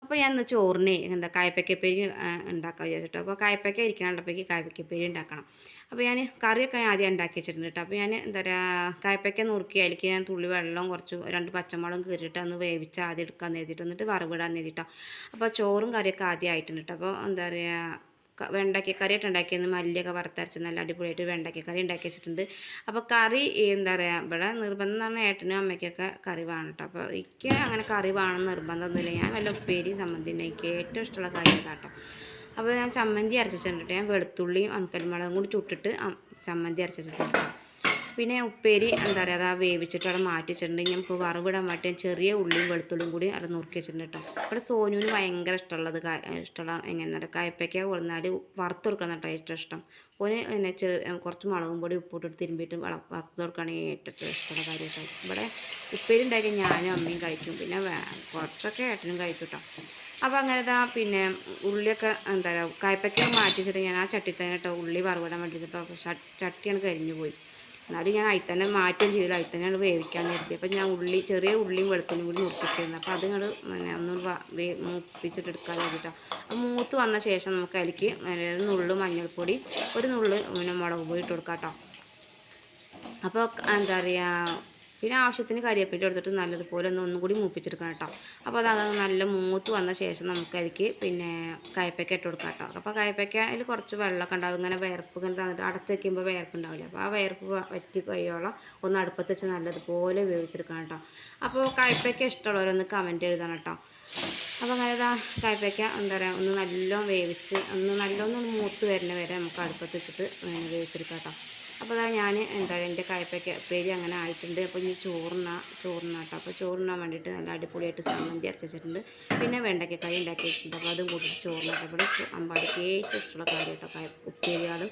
അപ്പോൾ ഞാൻ ഇന്ന് ചോറിന് എന്താ കായ്പയ്ക്കപ്പേരി ഉണ്ടാക്കാൻ വിചാരിച്ചിട്ടോ. അപ്പോൾ കായ്പയ്ക്ക ഇരിക്കണുണ്ടപ്പോഴേക്ക് കായ്പയ്ക്കപ്പേരി ഉണ്ടാക്കണം. അപ്പോൾ ഞാൻ കറിയൊക്കെ ആദ്യം ഉണ്ടാക്കി വെച്ചിട്ടുണ്ട് കേട്ടോ. അപ്പോൾ ഞാൻ എന്താ പറയുക കായ്പയ്ക്ക നുറുക്കി അതിലേക്ക് ഞാൻ തുള്ളി വെള്ളം കുറച്ച് 2 പച്ചമുളകും കീറിയിട്ട് ഒന്ന് വേവിച്ച് ആദ്യം എടുക്കാൻ നേരിട്ട് എന്നിട്ട് വറവിടാൻ നേരിട്ടോ. അപ്പോൾ ചോറും കറിയൊക്കെ ആദ്യം ആയിട്ടുണ്ട് കേട്ടോ. അപ്പോൾ എന്താ പറയുക വെണ്ടയ്ക്കക്കറിയായിട്ട് ഉണ്ടാക്കിയെന്ന് മല്ലിയൊക്കെ വറുത്തരച്ച് നല്ല അടിപൊളിയായിട്ട് വെണ്ടയ്ക്കക്കറി ഉണ്ടാക്കി വെച്ചിട്ടുണ്ട്. അപ്പോൾ കറി എന്താ പറയുക ഇവിടെ നിർബന്ധം എന്ന് പറഞ്ഞാൽ ഏട്ടനും അമ്മയ്ക്കൊക്കെ കറി വേണം കേട്ടോ. അപ്പോൾ എനിക്ക് അങ്ങനെ കറി വേണം നിർബന്ധമൊന്നുമില്ല. ഞാൻ വല്ല ഉപ്പേരിയും ചമ്മന്തി ഉണ്ട് എനിക്ക് ഏറ്റവും ഇഷ്ടമുള്ള കറി കേട്ടോ. അപ്പോൾ ഞാൻ ചമ്മന്തി അരച്ചിട്ടുണ്ട്. ഞാൻ വെളുത്തുള്ളിയും ഉണക്കൽമുളകും കൂടി ചുട്ടിട്ട് ചമ്മന്തി അരച്ചിട്ടുണ്ട്. പിന്നെ ഉപ്പേരി എന്താ പറയുക അത് വേവിച്ചിട്ട് അവിടെ മാറ്റി വെച്ചിട്ടുണ്ട്. നമുക്ക് വറവിടാൻ വേണ്ടി ചെറിയ ഉള്ളിയും വെളുത്തുള്ളിയും കൂടി അവിടെ നുറുക്കി വെച്ചിട്ടുണ്ട് കേട്ടോ. ഇവിടെ സോനുവിന് ഭയങ്കര ഇഷ്ടമുള്ളത് ഇഷ്ടമുള്ള എങ്ങനെയാ പറയുക കായ്പയ്ക്ക കൊടുന്നാൽ വറുത്ത് കൊടുക്കണം കേട്ടോ ഏറ്റവും ഇഷ്ടം. ഓന് പിന്നെ കുറച്ച് മുളകും പൊടി ഉപ്പിട്ടിട്ട് തിരുമ്പിയിട്ട് വറുത്ത് കൊടുക്കുകയാണെങ്കിൽ ഏറ്റവും ഇഷ്ടമുള്ള കാര്യം കേട്ടോ. ഇവിടെ ഉപ്പേരി ഉണ്ടാക്കി ഞാനും അമ്മയും കഴിക്കും. പിന്നെ കുറച്ചൊക്കെ ഏട്ടനും കഴിക്കും കേട്ടോ. അപ്പോൾ അങ്ങനെ പിന്നെ ഉള്ളിയൊക്കെ എന്താ പറയുക കായ്പയ്ക്ക മാറ്റി വെച്ചിട്ട് ഞാൻ ആ ചട്ടി തന്നെ കേട്ടോ ഉള്ളി വറവിടാൻ വേണ്ടി കേട്ടോ. ചട്ടിയാണ് കരിഞ്ഞു പോയി. എന്നാലും ഞാൻ അതിൽ തന്നെ മാറ്റം ചെയ്തില്ല. അതിൽ തന്നെയാണ് വേവിക്കാൻ നിർത്തി. അപ്പോൾ ഞാൻ ചെറിയ ഉള്ളിയും വെളുത്തുള്ളിയും കൂടി മുറിച്ചിട്ടിരുന്നു. അപ്പോൾ അത് ഞങ്ങൾ ഒന്ന് മൂപ്പിച്ചിട്ടെടുക്കാൻ വേണ്ടിയിട്ടോ. അപ്പോൾ മൂത്ത് വന്ന ശേഷം നമുക്ക് അതിലേക്ക് നുള്ളു മഞ്ഞൾപ്പൊടി ഒരു നുള്ളു മുളക് പൊടി ഇട്ട് കൊടുക്കാം കേട്ടോ. അപ്പോൾ എന്താ പറയുക പിന്നെ ആവശ്യത്തിന് കരിവേപ്പില എടുത്തിട്ട് നല്ലതുപോലെ ഒന്നും കൂടി മൂപ്പിച്ചെടുക്കണം കേട്ടോ. അപ്പോൾ അത് നല്ല മൂത്ത് വന്ന ശേഷം നമുക്ക് അതിലേക്ക് പിന്നെ കായ്പയ്ക്ക ഇട്ട് കൊടുക്കാം കേട്ടോ. അപ്പോൾ കായ്പയ്ക്ക അതിൽ കുറച്ച് വെള്ളമൊക്കെ ഉണ്ടാവും. ഇങ്ങനെ വേർപ്പ് ഇങ്ങനെ തന്നിട്ട് അടച്ച് വയ്ക്കുമ്പോൾ വേർപ്പുണ്ടാവില്ല. അപ്പോൾ ആ വേർപ്പ് വറ്റി കഴിയോളം ഒന്ന് അടുപ്പത്ത് വെച്ച് നല്ലതുപോലെ വേവിച്ചെടുക്കണം കേട്ടോ. അപ്പോൾ കായ്പയ്ക്ക ഇഷ്ടമുള്ളവരൊന്ന് കമൻറ്റ് എഴുതണം കേട്ടോ. അപ്പോൾ അങ്ങനെ കായ്പയ്ക്ക എന്താ പറയുക ഒന്ന് നല്ലോണം വേവിച്ച് നല്ലോണം മൂത്ത് വരുന്ന വരെ നമുക്ക് അടുപ്പത്ത് വെച്ചിട്ട് വേവിച്ചെടുക്കാം കേട്ടോ. അപ്പോൾ ഞാൻ എന്താ എൻ്റെ കായ്പയ്ക്ക ഉപ്പേരി അങ്ങനെ ആയിട്ടുണ്ട്. അപ്പോൾ ഇനി ചോറിനാട്ടോ. അപ്പോൾ ചോറിനാൻ വേണ്ടിയിട്ട് നല്ല അടിപൊളിയായിട്ട് ചമ്മന്തി അരച്ച് വെച്ചിട്ടുണ്ട്. പിന്നെ വെണ്ടയ്ക്കക്കറി ഉണ്ടാക്കി വെച്ചിട്ടുണ്ട്. അപ്പോൾ അതും കൂട്ടിയിട്ട് ചോറിനാട്ടോ. ഇവിടെ അമ്പാടിക്ക് ഏറ്റവും ഇഷ്ടമുള്ള കാര്യം കേട്ടോ ഉപ്പേരിയാളും